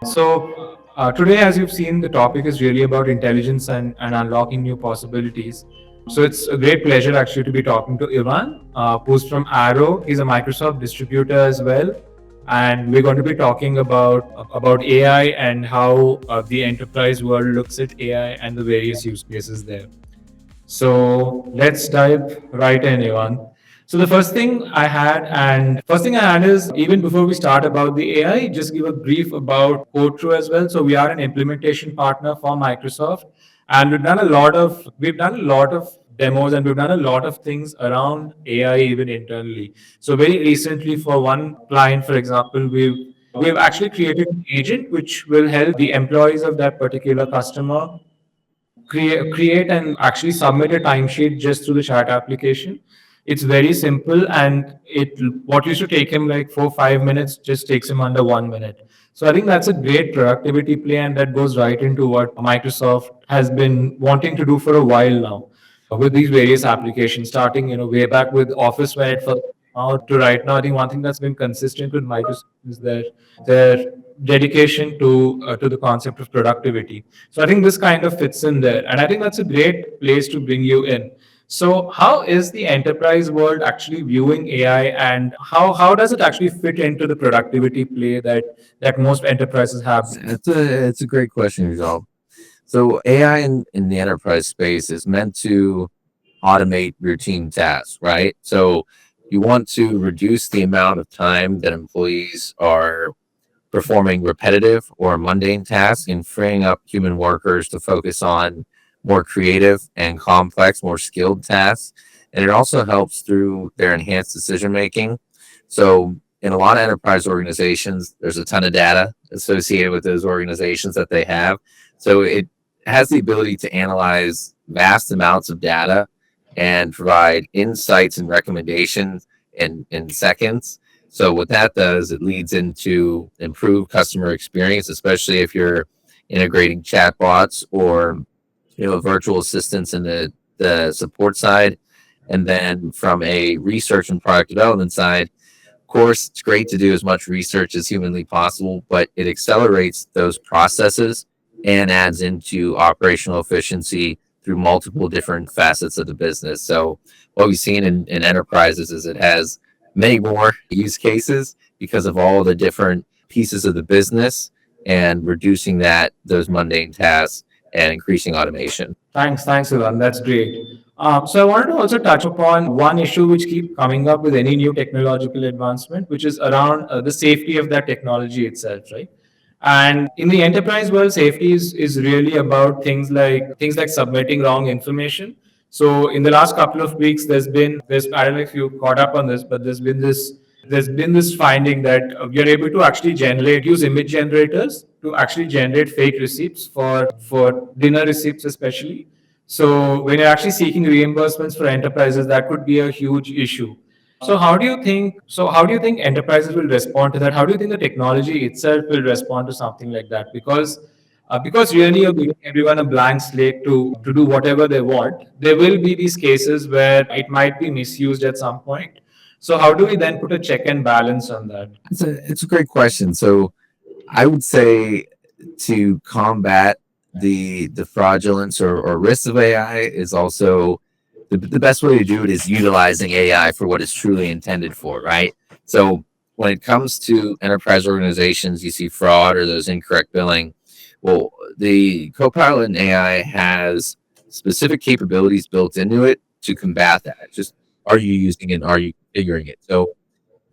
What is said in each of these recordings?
Today, as you've seen, the topic is really about intelligence and unlocking new possibilities. So it's a great pleasure actually to be talking to Ivan, who's from Arrow. He's a Microsoft distributor as well, and we're going to be talking about AI and how the enterprise world looks at AI and the various use cases there. So let's dive right in, Ivan. So the first thing I had is even before we start about the AI, just give a brief about Codetru as well. So we are an implementation partner for Microsoft, and we've done a lot of demos and we've done a lot of things around AI even internally. So very recently, for one client, for example, we've actually created an agent which will help the employees of that particular customer create and actually submit a timesheet just through the chat application. It's very simple, and it what used to take him like 4 5 minutes just takes him under 1 minute. So I think that's a great productivity play, and that goes right into what Microsoft has been wanting to do for a while now with these various applications, starting way back with Office when it first came out to right now. I think one thing that's been consistent with Microsoft is their dedication to the concept of productivity. So I think this kind of fits in there, and I think that's a great place to bring you in. So how is the enterprise world actually viewing AI, and how does it actually fit into the productivity play that most enterprises have? It's a great question, Ujjwal. So AI in the enterprise space is meant to automate routine tasks, right? So you want to reduce the amount of time that employees are performing repetitive or mundane tasks and freeing up human workers to focus on more creative and complex, more skilled tasks. And it also helps through their enhanced decision making. So, in a lot of enterprise organizations, there's a ton of data associated with those organizations that they have. So, it has the ability to analyze vast amounts of data and provide insights and recommendations in seconds. So what that does, it leads into improved customer experience, especially if you're integrating chatbots or virtual assistants in the support side. And then from a research and product development side, of course, it's great to do as much research as humanly possible, but it accelerates those processes and adds into operational efficiency through multiple different facets of the business. So what we've seen in enterprises is it has many more use cases because of all the different pieces of the business and reducing those mundane tasks and increasing automation. Thanks, Ivan. That's great. So I wanted to also touch upon one issue which keep coming up with any new technological advancement, which is around the safety of that technology itself, right? And in the enterprise world, safety is really about things like submitting wrong information. So in the last couple of weeks, there's I don't know if you caught up on this, but there's been this finding that we are able to actually use image generators to actually generate fake receipts for dinner receipts especially. So when you're actually seeking reimbursements for enterprises, that could be a huge issue. So how do you think enterprises will respond to that? How do you think the technology itself will respond to something like that? Because really you're giving everyone a blank slate to do whatever they want. There will be these cases where it might be misused at some point. So how do we then put a check and balance on that? It's a great question. So I would say to combat the fraudulence or risks of AI is also the best way to do it is utilizing AI for what it's truly intended for, right? So when it comes to enterprise organizations, you see fraud or those incorrect billing. Well, the Copilot in AI has specific capabilities built into it to combat that. Just are you using it? Are you configuring it? So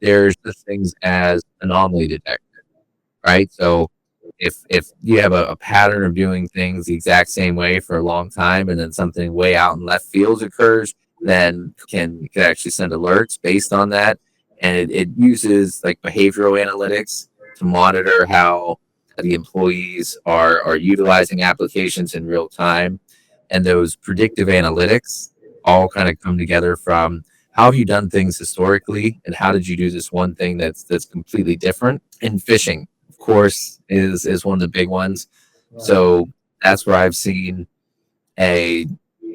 there's such things as anomaly detection, right? So if you have a pattern of doing things the exact same way for a long time and then something way out in left field occurs, then can actually send alerts based on that. And it uses like behavioral analytics to monitor how the employees are utilizing applications in real time. And those predictive analytics all kind of come together from how have you done things historically and how did you do this one thing that's completely different. And phishing, of course, is one of the big ones. So that's where I've seen a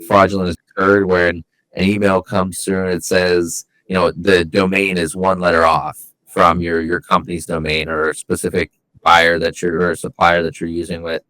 fraudulence occurred where an email comes through and it says, the domain is one letter off from your company's domain or a specific buyer that you're or supplier that you're using with.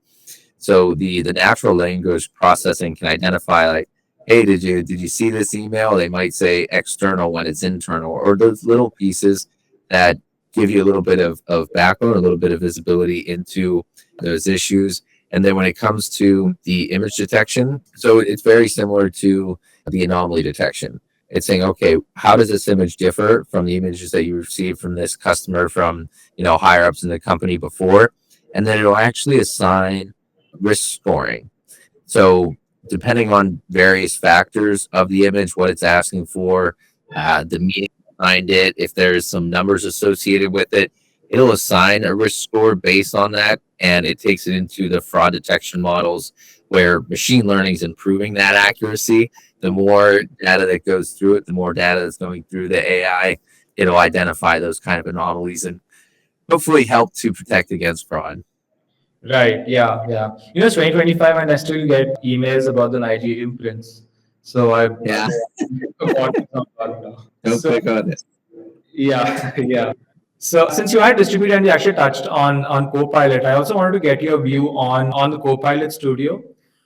So the natural language processing can identify like, hey, did you see this email? They might say external when it's internal, or those little pieces that give you a little bit of backbone, a little bit of visibility into those issues. And then when it comes to the image detection, so it's very similar to the anomaly detection. It's saying, okay, how does this image differ from the images that you received from this customer from higher ups in the company before? And then it'll actually assign risk scoring. So depending on various factors of the image, what it's asking for, the meaning behind it, if there's some numbers associated with it, it'll assign a risk score based on that, and it takes it into the fraud detection models where machine learning is improving that accuracy. The more data that goes through it, the more data that's going through the AI, it'll identify those kind of anomalies and hopefully help to protect against fraud. Right. Yeah. Yeah. It's 2025 and I still get emails about the Nigerian prince. So I Yeah, want to talk about now. don't So click on it. yeah, yeah. So since you had distributed and you actually touched on Copilot, I also wanted to get your view on the Copilot Studio.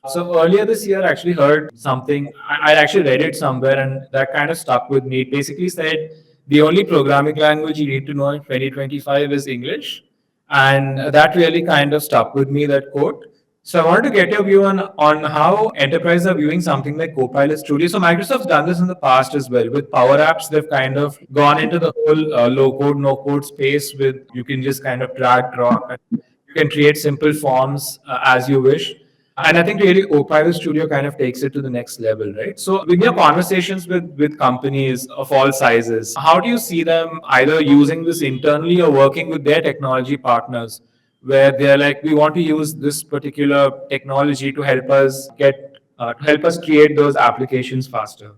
So earlier this year, I actually heard something. I actually read it somewhere, and that kind of stuck with me. It basically said the only programming language you need to know in 2025 is English, and that really kind of stuck with me. That quote. So I wanted to get your view on how enterprises are viewing something like Copilot Studio. So Microsoft's done this in the past as well. With Power Apps, they've kind of gone into the whole low code, no code space with you can just kind of drag, drop, and you can create simple forms as you wish. And I think really Copilot Studio kind of takes it to the next level, right? So with your conversations with companies of all sizes, how do you see them either using this internally or working with their technology partners where they're like, we want to use this particular technology to help us create those applications faster.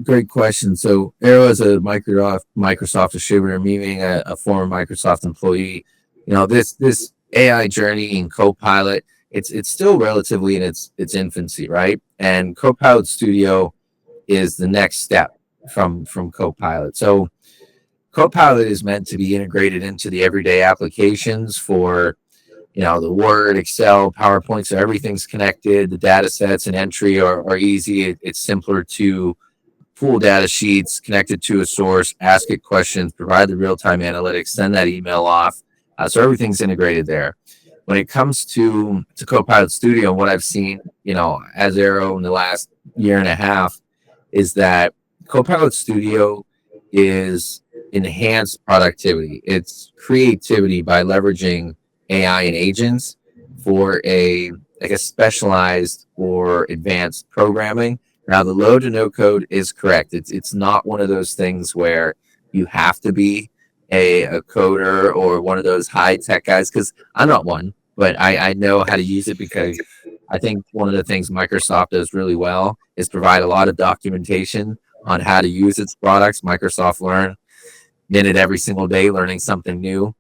Great question. So Arrow is a Microsoft distributor, me being a former Microsoft employee. This AI journey in Copilot, it's still relatively in its infancy, right? And Copilot Studio is the next step from Copilot. So Copilot is meant to be integrated into the everyday applications for the Word, Excel, PowerPoint, so everything's connected. The data sets and entry are easy. It's simpler to pull data sheets, connect it to a source, ask it questions, provide the real-time analytics, send that email off. So everything's integrated there. When it comes to Copilot Studio, what I've seen, as Arrow in the last year and a half, is that Copilot Studio is enhanced productivity. It's creativity by leveraging AI and agents for a specialized or advanced programming. Now, the low to no code is correct. It's not one of those things where you have to be a coder or one of those high tech guys, because I'm not one, but I know how to use it because I think one of the things Microsoft does really well is provide a lot of documentation on how to use its products. Microsoft Learn, minute every single day, learning something new.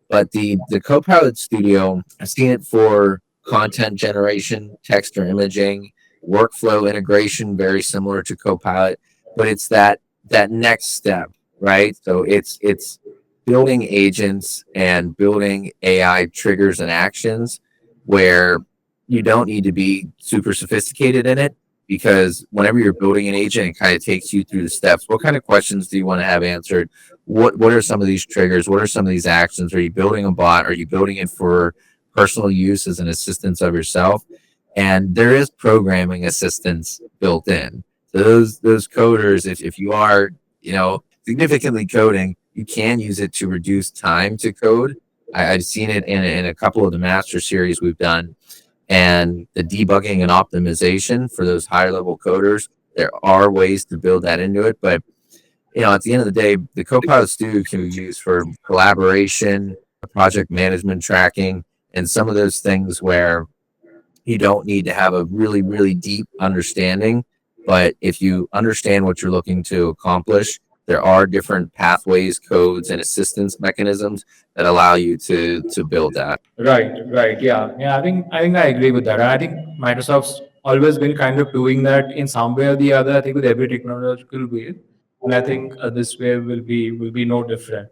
But the Copilot Studio, I've seen it for content generation, text or imaging, workflow integration, very similar to Copilot, but it's that next step, right? So it's building agents and building AI triggers and actions where you don't need to be super sophisticated in it, because whenever you're building an agent, it kind of takes you through the steps. What kind of questions do you want to have answered? What are some of these triggers? What are some of these actions? Are you building a bot? Are you building it for personal use as an assistance of yourself? And there is programming assistance built in. So those coders, if you are, significantly coding, you can use it to reduce time to code. I've seen it in a couple of the master series we've done, and the debugging and optimization for those higher level coders. There are ways to build that into it, but at the end of the day, the Copilot Studio can be used for collaboration, project management tracking, and some of those things where you don't need to have a really, really deep understanding. But if you understand what you're looking to accomplish, there are different pathways, codes, and assistance mechanisms that allow you to build that. Right, right. Yeah, yeah. I think I agree with that. And I think Microsoft's always been kind of doing that in some way or the other. I think with every technological way, and I think this way will be no different.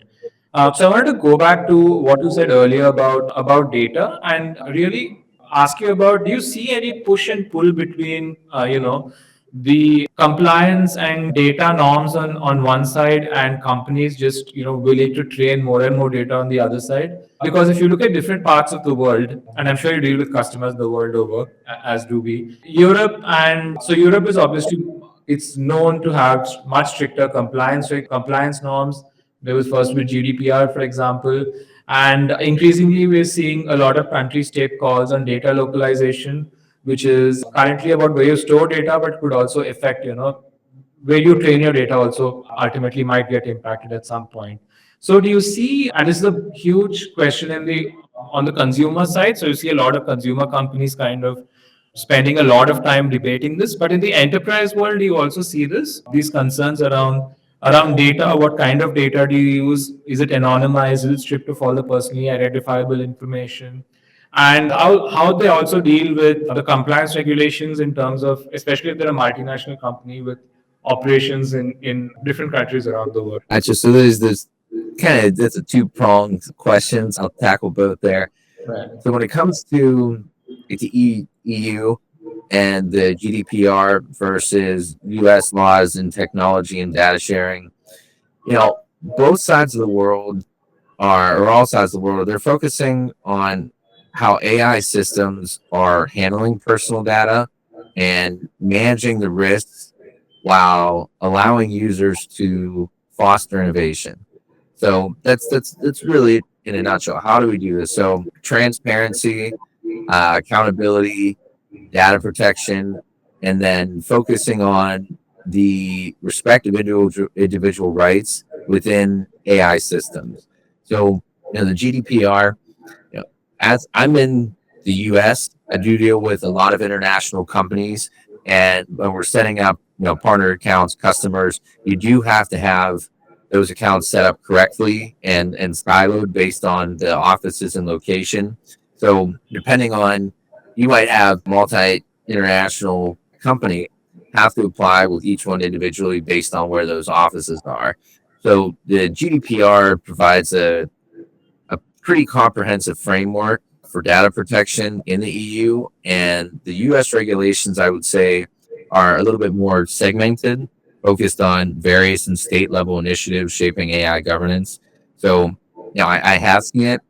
So I wanted to go back to what you said earlier about data and really ask you about, do you see any push and pull between the compliance and data norms on one side and companies just willing to train more and more data on the other side? Because if you look at different parts of the world, and I'm sure you deal with customers the world over, as do we, Europe is obviously, it's known to have much stricter compliance norms. There was first with GDPR, for example, and increasingly we're seeing a lot of countries take calls on data localization, which is currently about where you store data, but could also affect where you train your data also ultimately might get impacted at some point. So do you see, and this is a huge question on the consumer side, so you see a lot of consumer companies kind of spending a lot of time debating this, but in the enterprise world you also see these concerns around data. What kind of data do you use? Is it anonymized? Is it stripped of all the personally identifiable information? And how they also deal with the compliance regulations in terms of, especially if they're a multinational company with operations in different countries around the world. Actually, so there's this kind of, that's a two-pronged questions. I'll tackle both there. Right. So when it comes to the EU and the GDPR versus US laws and technology and data sharing, both sides of the world or all sides of the world, they're focusing on how AI systems are handling personal data and managing the risks while allowing users to foster innovation. So that's really in a nutshell. How do we do this? So transparency, accountability, data protection, and then focusing on the respective individual rights within AI systems. So, the GDPR, as I'm in the US, I do deal with a lot of international companies. And when we're setting up, partner accounts, customers, you do have to have those accounts set up correctly and siloed based on the offices and location. So depending on, you might have multi international company have to apply with each one individually based on where those offices are. So the GDPR provides a pretty comprehensive framework for data protection in the EU, and the US regulations, I would say, are a little bit more segmented, focused on various and state level initiatives shaping AI governance. So, I have seen it,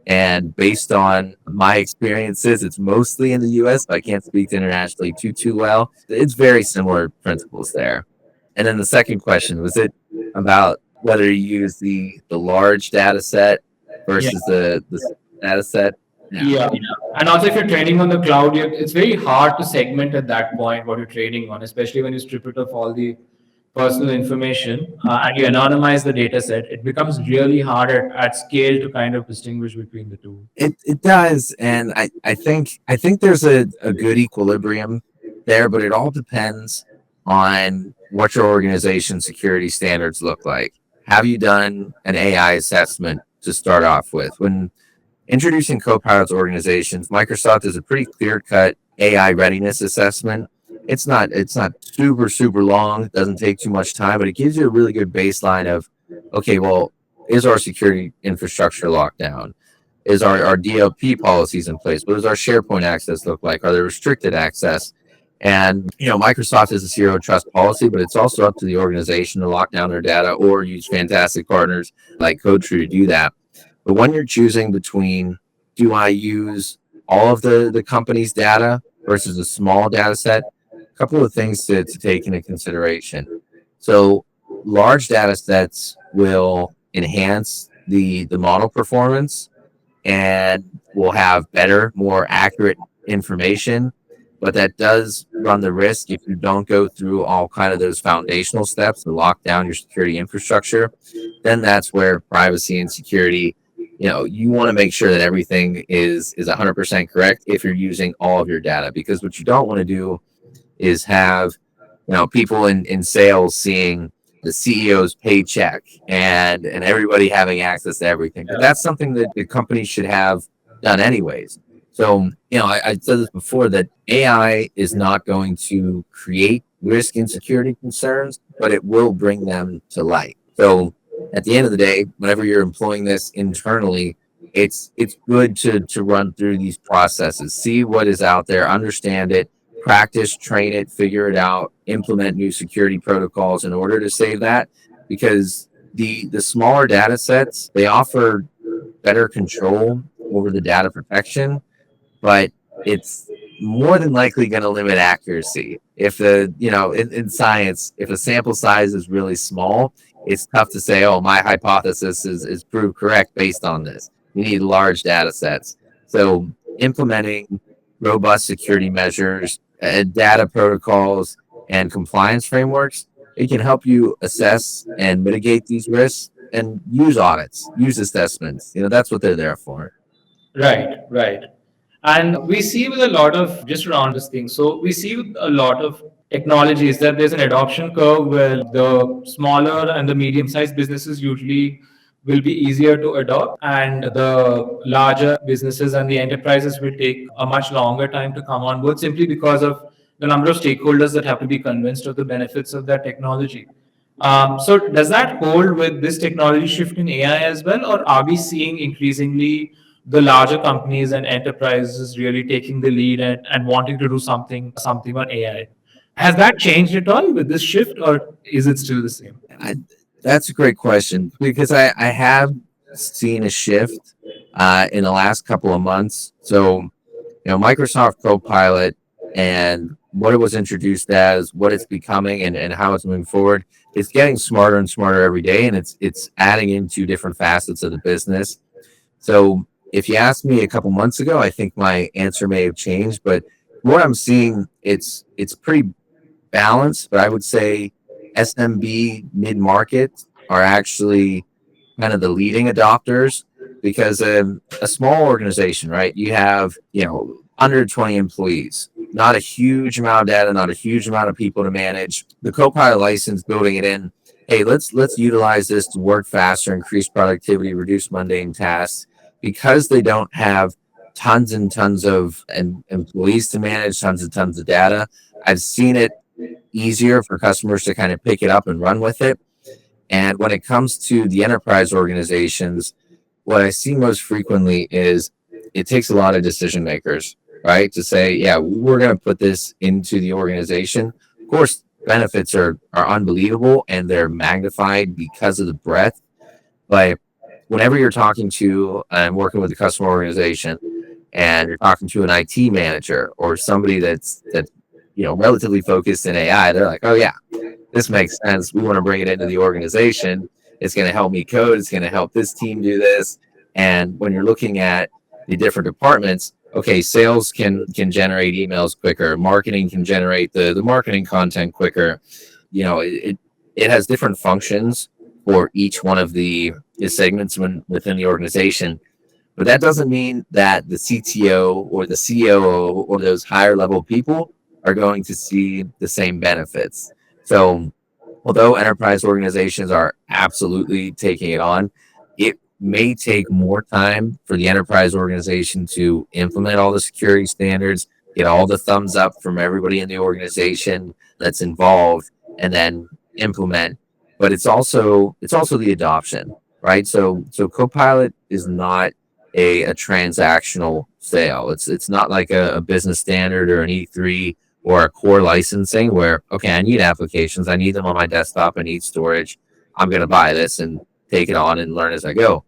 and based on my experiences, it's mostly in the US, but I can't speak to internationally too well. It's very similar principles there. And then the second question was, it about whether you use the large data set Yeah. versus the data set? Yeah. And also, if you're training on the cloud, it's very hard to segment at that point what you're training on, especially when you strip it of all the personal information and you anonymize the data set. It becomes really hard at scale to kind of distinguish between the two. It does, and I think there's a good equilibrium there, but it all depends on what your organization's security standards look like. Have you done an AI assessment to start off with? When introducing Copilot to organizations, Microsoft is a pretty clear-cut AI readiness assessment. It's not super long. It doesn't take too much time, but it gives you a really good baseline of, okay, well, is our security infrastructure locked down? Is our DLP policies in place? What does our SharePoint access look like? Are there restricted access? And Microsoft has a zero trust policy, but it's also up to the organization to lock down their data or use fantastic partners like Codetru to do that. But when you're choosing between, do I use all of the company's data versus a small data set, a couple of things to take into consideration. So large data sets will enhance the model performance and will have better, more accurate information. But that does run the risk, if you don't go through all kind of those foundational steps to lock down your security infrastructure, then that's where privacy and security, you want to make sure that everything is 100% correct if you're using all of your data. Because what you don't want to do is have people in sales seeing the CEO's paycheck and everybody having access to everything. But that's something that the company should have done anyways. So, I said this before, that AI is not going to create risk and security concerns, but it will bring them to light. So At the end of the day, whenever you're employing this internally, it's good to run through these processes, see what is out there, understand it, practice, train it, figure it out, implement new security protocols in order to save that. Because the smaller data sets, they offer better control over the data protection, but it's more than likely going to limit accuracy. If the, in science, if a sample size is really small, it's tough to say, oh, my hypothesis is proved correct based on this. You need large data sets. So implementing robust security measures, data protocols, and compliance frameworks, it can help you assess and mitigate these risks and use audits, use assessments. That's what they're there for. Right, right. And we see with a lot of, just around this thing, so we see with a lot of technologies that there's an adoption curve where the smaller and the medium sized businesses usually will be easier to adopt, and the larger businesses and the enterprises will take a much longer time to come on board simply because of the number of stakeholders that have to be convinced of the benefits of that technology. So does that hold with this technology shift in AI as well, or are we seeing increasingly the larger companies and enterprises really taking the lead and wanting to do something on AI? Has that changed at all with this shift, or is it still the same? I, that's a great question because I have seen a shift in the last couple of months. So, Microsoft Copilot and what it was introduced as, what it's becoming, and how it's moving forward, it's getting smarter and smarter every day, and it's adding into different facets of the business. So, if you asked me a couple months ago, I think my answer may have changed, but what I'm seeing, it's pretty balanced, but I would say SMB mid market are actually kind of the leading adopters because a small organization, right? You have, under 20 employees, not a huge amount of data, not a huge amount of people to manage. The Copilot license, building it in, hey, let's utilize this to work faster, increase productivity, reduce mundane tasks, because they don't have tons and tons of employees to manage, tons and tons of data. I've seen it easier for customers to kind of pick it up and run with it. And when it comes to the enterprise organizations, what I see most frequently is it takes a lot of decision makers, right? To say, yeah, we're going to put this into the organization. Of course, benefits are unbelievable and they're magnified because of the breadth. But whenever you're talking to and working with a customer organization and you're talking to an IT manager or somebody that's relatively focused in AI, they're like, oh yeah, this makes sense. We want to bring it into the organization. It's going to help me code. It's going to help this team do this. And when you're looking at the different departments, okay, sales can generate emails quicker. Marketing can generate the marketing content quicker. It has different functions for each one of the segments within the organization. But that doesn't mean that the CTO or the COO or those higher level people are going to see the same benefits. So, although enterprise organizations are absolutely taking it on, it may take more time for the enterprise organization to implement all the security standards, get all the thumbs up from everybody in the organization that's involved, and then implement. But it's also the adoption, right? So Copilot is not a transactional sale. It's not like a business standard or an E3 or a core licensing where, okay, I need applications, I need them on my desktop, I need storage. I'm going to buy this and take it on and learn as I go.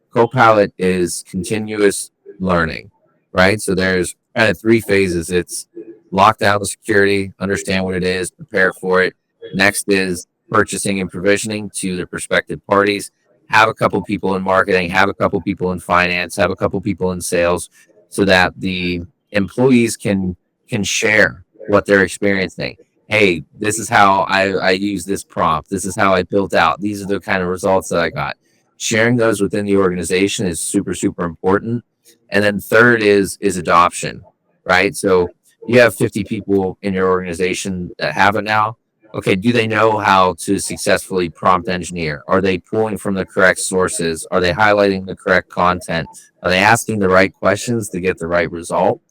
Copilot is continuous learning, right? So there's kind of three phases. It's lock down the security, understand what it is, prepare for it. Next is purchasing and provisioning to the prospective parties. Have a couple people in marketing, have a couple people in finance, have a couple people in sales, so that the employees can share what they're experiencing. Hey, this is how I use this prompt. This is how I built out. These are the kind of results that I got. Sharing those within the organization is super, super important. And then third is adoption, right? So you have 50 people in your organization that have it now. Okay, do they know how to successfully prompt engineer? Are they pulling from the correct sources? Are they highlighting the correct content? Are they asking the right questions to get the right result?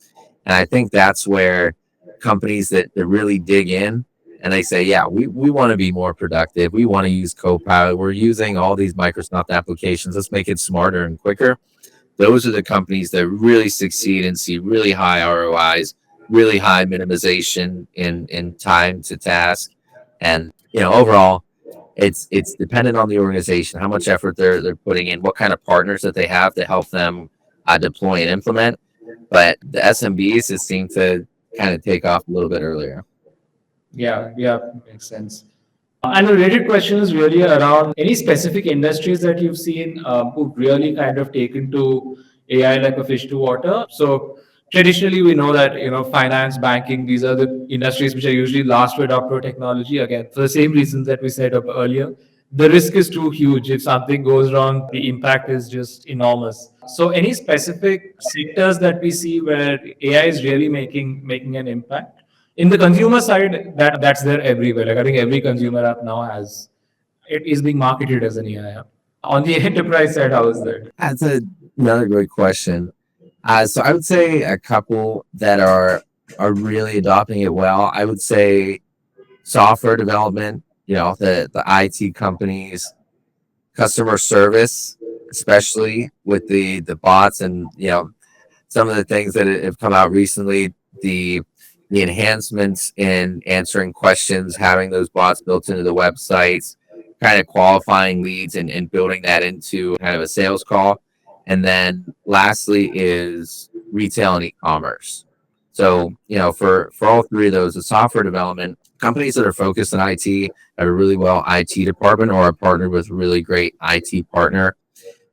And I think that's where companies that really dig in and they say, yeah, we want to be more productive. We want to use Copilot. We're using all these Microsoft applications. Let's make it smarter and quicker. Those are the companies that really succeed and see really high ROIs, really high minimization in time to task. And overall, it's dependent on the organization, how much effort they're putting in, what kind of partners that they have to help them deploy and implement. But the SMBs just seem to kind of take off a little bit earlier. Yeah, yeah, makes sense. And a related question is really around any specific industries that you've seen who've really kind of taken to AI like a fish to water. So traditionally, we know that finance, banking, these are the industries which are usually last to adopt our technology. Again, for the same reasons that we said earlier, the risk is too huge. If something goes wrong, the impact is just enormous. So any specific sectors that we see where AI is really making an impact? In the consumer side, that's there everywhere. Like I think every consumer app now has it is being marketed as an AI app. On the enterprise side, how is that? That's another great question. So I would say a couple that are really adopting it well. I would say software development, the IT companies, customer service, especially with the bots and some of the things that have come out recently, the enhancements in answering questions, having those bots built into the websites, kind of qualifying leads and building that into kind of a sales call. And then lastly is retail and e-commerce. So, for all three of those, the software development, companies that are focused on IT, have a really well IT department or are partnered with a really great IT partner,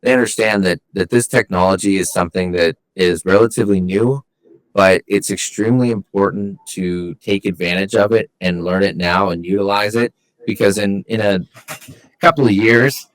they understand that this technology is something that is relatively new, but it's extremely important to take advantage of it and learn it now and utilize it, because in a couple of years,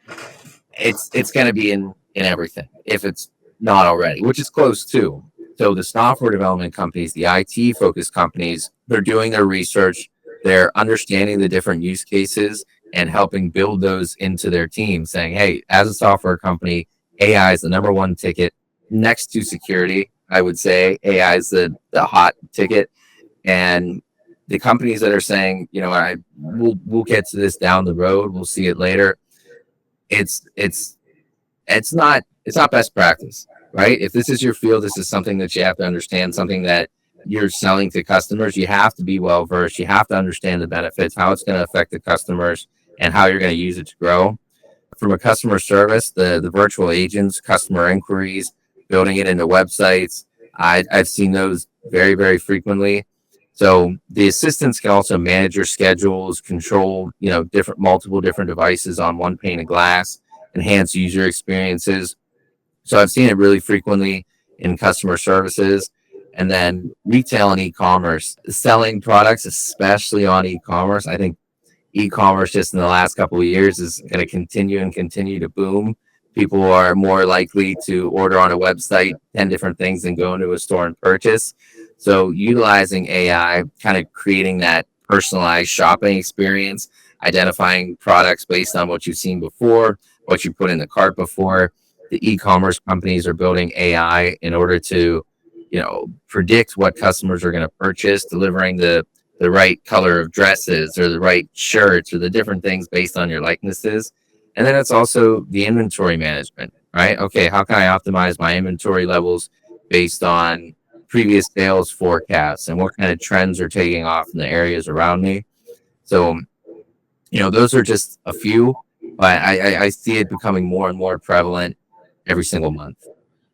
it's going to be in everything if it's not already, which is close to. So the software development companies, the IT focused companies, they're doing their research, they're understanding the different use cases and helping build those into their team, saying, hey, as a software company, AI is the number one ticket next to security. I would say AI is the hot ticket. And the companies that are saying, we'll get to this down the road, we'll see it later. It's not best practice, right? If this is your field, this is something that you have to understand, something that you're selling to customers. You have to be well versed. You have to understand the benefits, how it's going to affect the customers, and how you're going to use it to grow. From a customer service, the virtual agents, customer inquiries, building it into websites, I've seen those very, very frequently. So the assistants can also manage your schedules, control, multiple different devices on one pane of glass, enhance user experiences. So I've seen it really frequently in customer services. And then retail and e-commerce, selling products, especially on e-commerce. I think e-commerce just in the last couple of years is going to continue to boom. People are more likely to order on a website 10 different things than go into a store and purchase. So utilizing AI, kind of creating that personalized shopping experience, identifying products based on what you've seen before, what you put in the cart before. The e-commerce companies are building AI in order to, predict what customers are going to purchase, delivering the right color of dresses or the right shirts or the different things based on your likenesses. And then it's also the inventory management, right? Okay, how can I optimize my inventory levels based on previous sales forecasts and what kind of trends are taking off in the areas around me? So, those are just a few, but I see it becoming more and more prevalent every single month.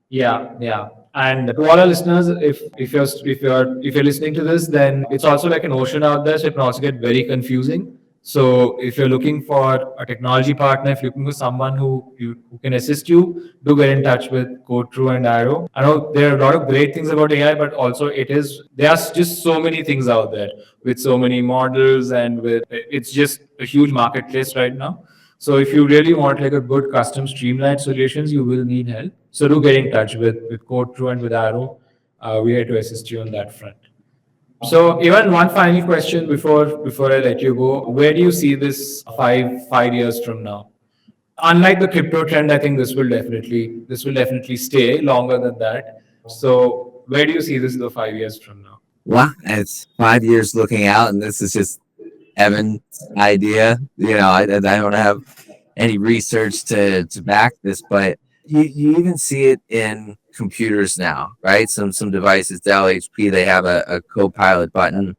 Yeah, yeah. And to all our listeners, if you're listening to this, then it's also like an ocean out there, so it can also get very confusing. So if you're looking for a technology partner, if you're looking for someone who can assist you, do get in touch with Codetru and Arrow. I know there are a lot of great things about AI, but also there's just so many things out there with so many models, and it's just a huge marketplace right now. So if you really want like a good custom streamlined solutions, you will need help. So do get in touch with Codetru and with Arrow. We're here to assist you on that front. So even one final question before I let you go, where do you see this five years from now? Unlike the crypto trend, I think this will definitely stay longer than that. So where do you see this in the 5 years from now? Wow, it's 5 years looking out, and this is just Evan's idea. I don't have any research to back this, but you even see it in computers now, right? Some devices, Dell, HP, they have a Copilot button.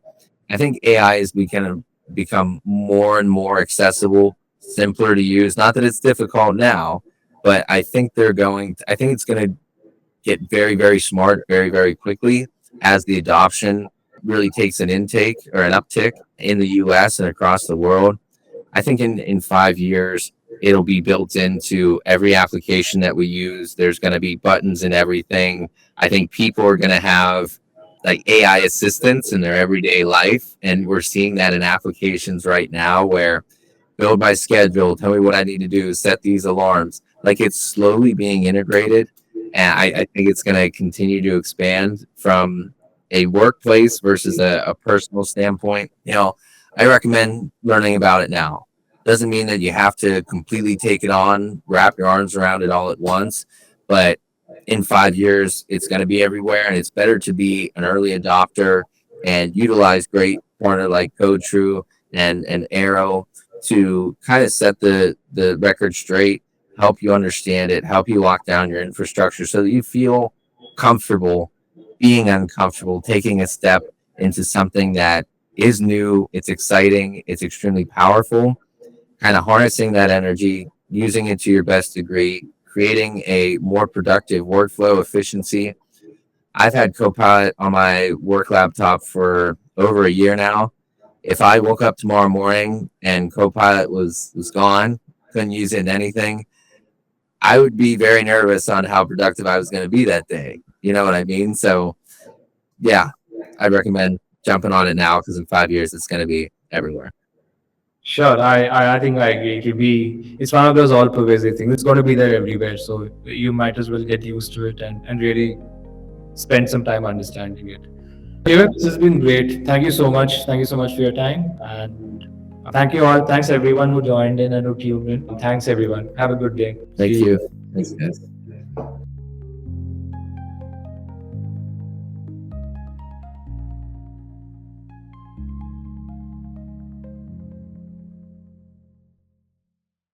I think AI is become more and more accessible, simpler to use. Not that it's difficult now, but I think it's going to get very, very smart very, very quickly as the adoption really takes an intake or an uptick in the US and across the world. I think in 5 years, it'll be built into every application that we use. There's going to be buttons and everything. I think people are going to have like AI assistants in their everyday life. And we're seeing that in applications right now where build by schedule, tell me what I need to do, set these alarms. Like it's slowly being integrated. And I think it's going to continue to expand from a workplace versus a personal standpoint. I recommend learning about it now. Doesn't mean that you have to completely take it on, wrap your arms around it all at once. But in 5 years, it's going to be everywhere. And it's better to be an early adopter and utilize great partner like Codetru and Arrow to kind of set the record straight, help you understand it, help you lock down your infrastructure so that you feel comfortable being uncomfortable, taking a step into something that is new, it's exciting, it's extremely powerful, kind of harnessing that energy, using it to your best degree, creating a more productive workflow efficiency. I've had Copilot on my work laptop for over a year now. If I woke up tomorrow morning and Copilot was gone, couldn't use it in anything, I would be very nervous on how productive I was going to be that day. You know what I mean? So, yeah, I'd recommend jumping on it now because in 5 years it's going to be everywhere. Sure, I think I agree. It's one of those all pervasive things. It's going to be there everywhere. So you might as well get used to it and really spend some time understanding it. Evan, this has been great. Thank you so much. Thank you so much for your time. And thank you all. Thanks everyone who joined in and who tuned in. Thanks everyone. Have a good day. Thank See you. you. Thanks, guys.